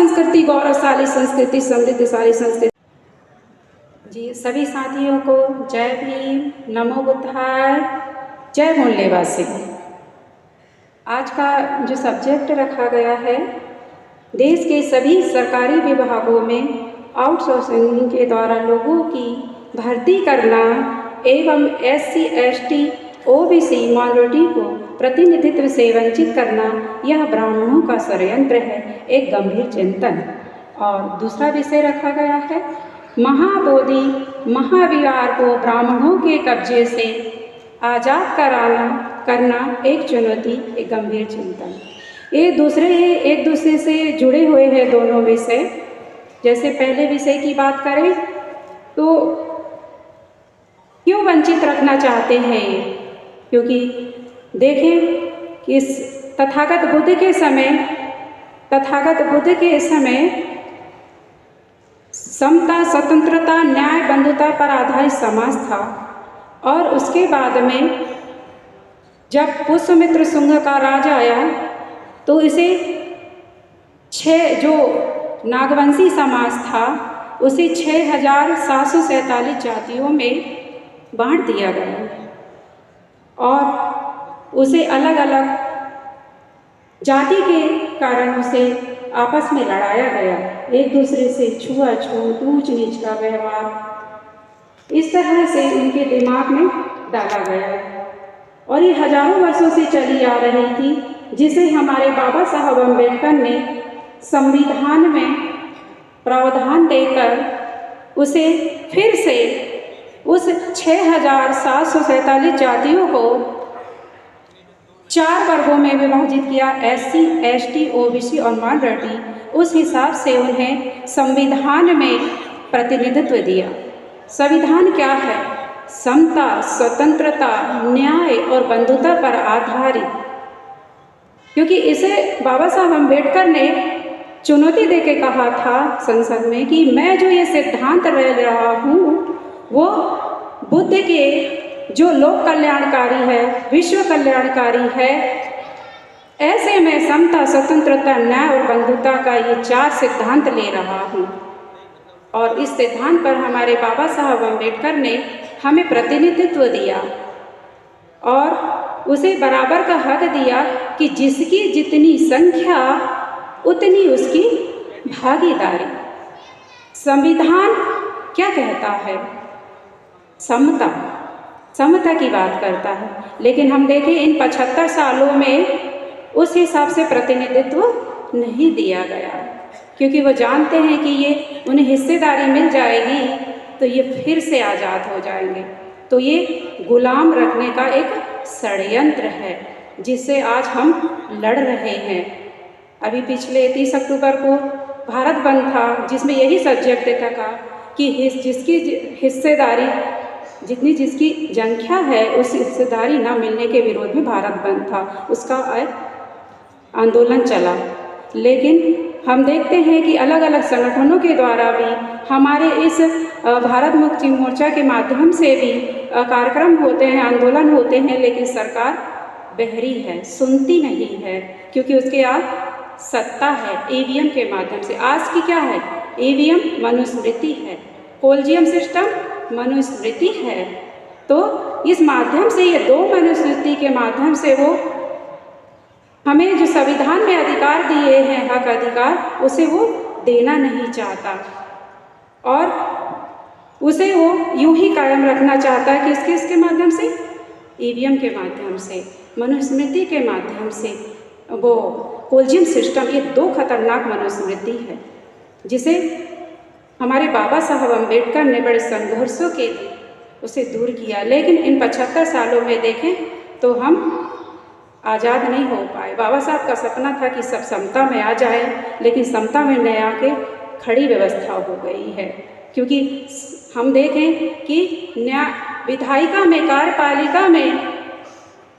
संस्कृति गौरवशाली संस्कृति, समृद्धशाली संस्कृति। जी, सभी साथियों को जय भीम, नमो बुद्धाय, जय मूल्यवासी। आज का जो सब्जेक्ट रखा गया है, देश के सभी सरकारी विभागों में आउटसोर्सिंग के द्वारा लोगों की भर्ती करना एवं SC, ST, OBC माइनॉरिटी को प्रतिनिधित्व से वंचित करना, यह ब्राह्मणों का षड्यंत्र है, एक गंभीर चिंतन। और दूसरा विषय रखा गया है, महाबोधि महाविहार को ब्राह्मणों के कब्जे से आज़ाद करना एक चुनौती, एक गंभीर चिंतन। ये एक दूसरे से जुड़े हुए हैं दोनों विषय। जैसे पहले विषय की बात करें तो क्यों वंचित रखना चाहते हैं ये? क्योंकि देखें कि तथागत बुद्ध के समय समता, स्वतंत्रता, न्याय, बंधुता पर आधारित समाज था। और उसके बाद में जब पुष्यमित्र शुंग का राज आया तो इसे 6 जो नागवंशी समाज था उसे 6747 जातियों में बांट दिया गया और उसे अलग अलग जाति के कारण उसे आपस में लड़ाया गया, एक दूसरे से छुआछूत, ऊंच नीच का व्यवहार इस तरह से उनके दिमाग में डाला गया और ये हजारों वर्षों से चली आ रही थी, जिसे हमारे बाबा साहब अम्बेडकर ने संविधान में प्रावधान देकर उसे फिर से उस 6747 जातियों को 4 वर्गों में विभाजित किया, SC, ST, OBC और माइनॉरिटी। उस हिसाब से उन्हें संविधान में प्रतिनिधित्व दिया। संविधान क्या है? समता, स्वतंत्रता, न्याय और बंधुता पर आधारित। क्योंकि इसे बाबा साहब अम्बेडकर ने चुनौती देके कहा था संसद में कि मैं जो ये सिद्धांत ले रहा हूँ वो बुद्ध के जो लोक कल्याणकारी है, विश्व कल्याणकारी है, ऐसे में समता, स्वतंत्रता, न्याय और बंधुता का ये 4 सिद्धांत ले रहा हूँ। और इस सिद्धांत पर हमारे बाबा साहब अम्बेडकर ने हमें प्रतिनिधित्व दिया और उसे बराबर का हक दिया कि जिसकी जितनी संख्या उतनी उसकी भागीदारी। संविधान क्या कहता है? समता की बात करता है, लेकिन हम देखें इन 75 सालों में उस हिसाब से प्रतिनिधित्व नहीं दिया गया, क्योंकि वो जानते हैं कि ये उन्हें हिस्सेदारी मिल जाएगी तो ये फिर से आज़ाद हो जाएंगे। तो ये गुलाम रखने का एक षड्यंत्र है जिससे आज हम लड़ रहे हैं। अभी पिछले 30 अक्टूबर को भारत बंद था, जिसमें यही सब्जेक्ट था कि जिसकी हिस्सेदारी, जिसकी संख्या है उस हिस्सेदारी ना मिलने के विरोध में भारत बंद था, उसका आंदोलन चला। लेकिन हम देखते हैं कि अलग अलग संगठनों के द्वारा भी हमारे इस भारत मुक्ति मोर्चा के माध्यम से भी कार्यक्रम होते हैं, आंदोलन होते हैं, लेकिन सरकार बहरी है, सुनती नहीं है, क्योंकि उसके आज सत्ता है EVM के माध्यम से। आज की क्या है? EVM मनुस्मृति है, कोलिजियम सिस्टम मनुस्मृति है। तो इस माध्यम से ये 2 मनुस्मृति के माध्यम से वो हमें जो संविधान में अधिकार दिए हैं, हक अधिकार, उसे वो देना नहीं चाहता और उसे वो यूं ही कायम रखना चाहता है कि इसके माध्यम से, EVM के माध्यम से, मनुस्मृति के माध्यम से, वो कोलिजियम सिस्टम। ये 2 खतरनाक मनुस्मृति है जिसे हमारे बाबा साहब अम्बेडकर ने बड़े संघर्षों के उसे दूर किया। लेकिन इन 75 सालों में देखें तो हम आज़ाद नहीं हो पाए। बाबा साहब का सपना था कि सब समता में आ जाए, लेकिन समता में न आके खड़ी व्यवस्था हो गई है। क्योंकि हम देखें कि विधायिका में, कार्यपालिका में,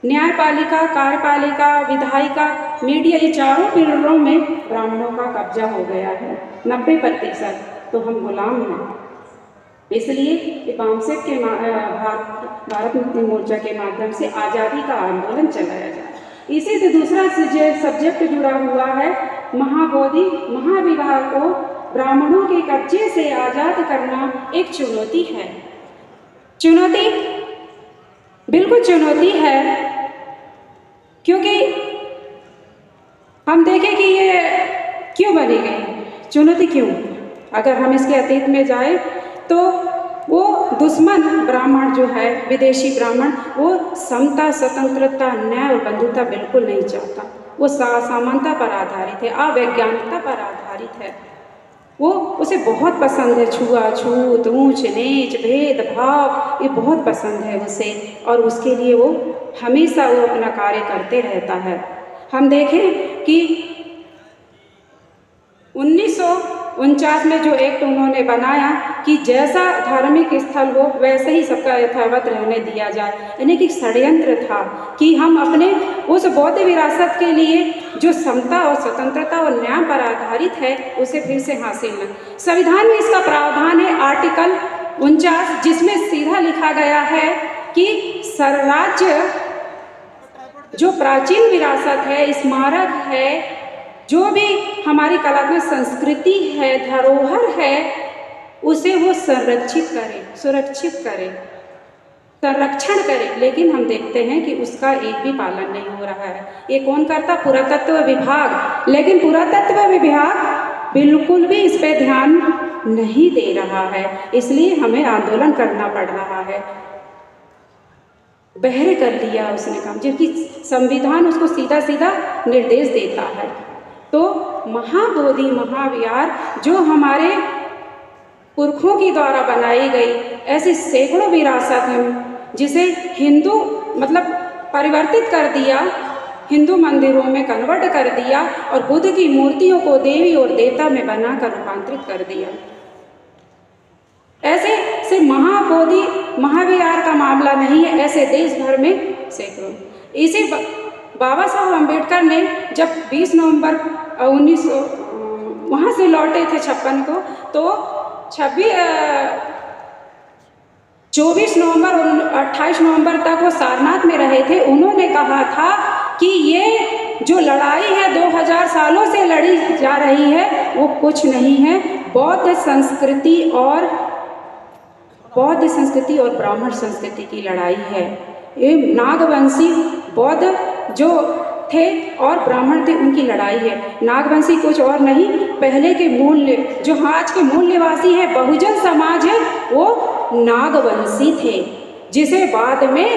न्यायपालिका, कार्यपालिका, विधायिका, मीडिया, ये 4 पिलरों में ब्राह्मणों का कब्जा हो गया है 90%। तो हम गुलाम हैं। इसलिए पामसेट के भारत मुक्ति मोर्चा के माध्यम से आज़ादी का आंदोलन चलाया जाए। इसी से दूसरा सब्जेक्ट जुड़ा हुआ है महाबोधि महाविवाह को ब्राह्मणों के कब्जे से आज़ाद करना एक चुनौती है। चुनौती, बिल्कुल चुनौती है, क्योंकि हम देखें कि ये क्यों बनी गई चुनौती, क्यों? अगर हम इसके अतीत में जाए तो वो दुश्मन ब्राह्मण जो है, विदेशी ब्राह्मण, वो समता, स्वतंत्रता, न्याय और बंधुता बिल्कुल नहीं चाहता। वो समानता पर आधारित है, अवैज्ञानिकता पर आधारित है। वो उसे बहुत पसंद है छुआछूत, ऊंच नीच, भेदभाव, ये बहुत पसंद है उसे, और उसके लिए वो हमेशा वो अपना कार्य करते रहता है। हम देखें कि 1949 में जो एक्ट उन्होंने बनाया कि जैसा धार्मिक स्थल हो वैसे ही सबका यथावत रहने दिया जाए, यानी कि षड्यंत्र था कि हम अपने उस बौद्ध विरासत के लिए जो समता और स्वतंत्रता और न्याय पर आधारित है उसे फिर से हासिल न। संविधान में इसका प्रावधान है आर्टिकल 49, जिसमें सीधा लिखा गया है कि सर्वराज्य जो प्राचीन विरासत है, स्मारक है, जो भी हमारी कलात्मक संस्कृति है, धरोहर है, उसे वो संरक्षित करे, सुरक्षित करे, संरक्षण करे। लेकिन हम देखते हैं कि उसका एक भी पालन नहीं हो रहा है। ये कौन करता? पुरातत्व विभाग। लेकिन पुरातत्व विभाग बिल्कुल भी इस पे ध्यान नहीं दे रहा है, इसलिए हमें आंदोलन करना पड़ रहा है। बहरे कर लिया उसने काम, जबकि संविधान उसको सीधा सीधा निर्देश देता है। तो महाबोधि महाविहार जो हमारे पुरखों की द्वारा बनाई गई ऐसी सैकड़ों विरासत हैं, जिसे हिंदू मतलब परिवर्तित कर दिया, हिंदू मंदिरों में कन्वर्ट कर दिया और बुद्ध की मूर्तियों को देवी और देवता में बनाकर रूपांतरित कर दिया। ऐसे से महाबोधि महाविहार का मामला नहीं है, ऐसे देश भर में सैकड़ों। इसी बाबा साहब अम्बेडकर ने जब 20 नवंबर 1900 वहाँ से लौटे थे 56 को, तो 24 नवंबर और 28 नवंबर तक वो सारनाथ में रहे थे। उन्होंने कहा था कि ये जो लड़ाई है 2000 सालों से लड़ी जा रही है वो कुछ नहीं है, बौद्ध संस्कृति और ब्राह्मण संस्कृति की लड़ाई है। ये नागवंशी बौद्ध जो थे और ब्राह्मण थे उनकी लड़ाई है। नागवंशी कुछ और नहीं, पहले के मूल जो आज के मूल निवासी है बहुजन समाज है वो नागवंशी थे, जिसे बाद में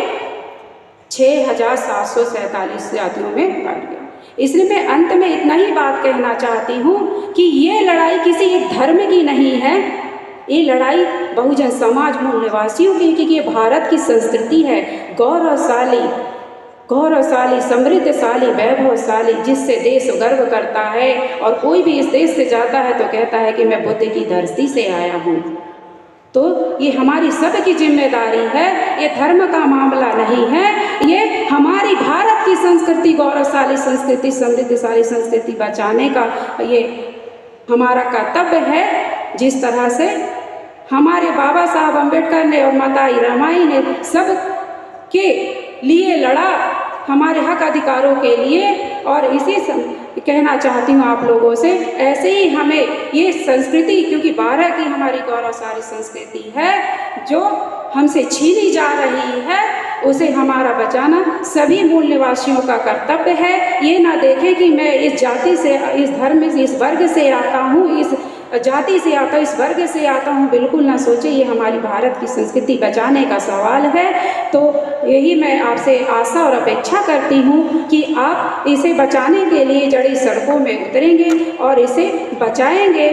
6747 जातियों में बांट गया। इसलिए मैं अंत में इतना ही बात कहना चाहती हूँ कि ये लड़ाई किसी एक धर्म की नहीं है, ये लड़ाई बहुजन समाज मूल निवासियों की, क्योंकि ये भारत की संस्कृति है, गौरवशाली, समृद्धशाली, वैभवशाली, जिससे देश गर्व करता है। और कोई भी इस देश से जाता है तो कहता है कि मैं बुद्ध की धरती से आया हूँ। तो ये हमारी सबकी जिम्मेदारी है, ये धर्म का मामला नहीं है, ये हमारी भारत की संस्कृति, गौरवशाली संस्कृति, समृद्धशाली संस्कृति बचाने का ये हमारा कर्तव्य है। जिस तरह से हमारे बाबा साहब अम्बेडकर ने और माताई रमाई ने सब के लिए लड़ा, हमारे हक अधिकारों के लिए, और इसी कहना चाहती हूँ आप लोगों से, ऐसे ही हमें ये संस्कृति, क्योंकि भारत की हमारी गौरवशाली संस्कृति है जो हमसे छीनी जा रही है, उसे हमारा बचाना सभी मूल निवासियों का कर्तव्य है। ये ना देखें कि मैं इस जाति से, इस धर्म से, इस वर्ग से आता हूँ, इस जाति से आता हूँ, इस वर्ग से आता हूँ, बिल्कुल ना सोचे। ये हमारी भारत की संस्कृति बचाने का सवाल है। तो यही मैं आपसे आशा और अपेक्षा करती हूँ कि आप इसे बचाने के लिए जड़ी सड़कों में उतरेंगे और इसे बचाएंगे।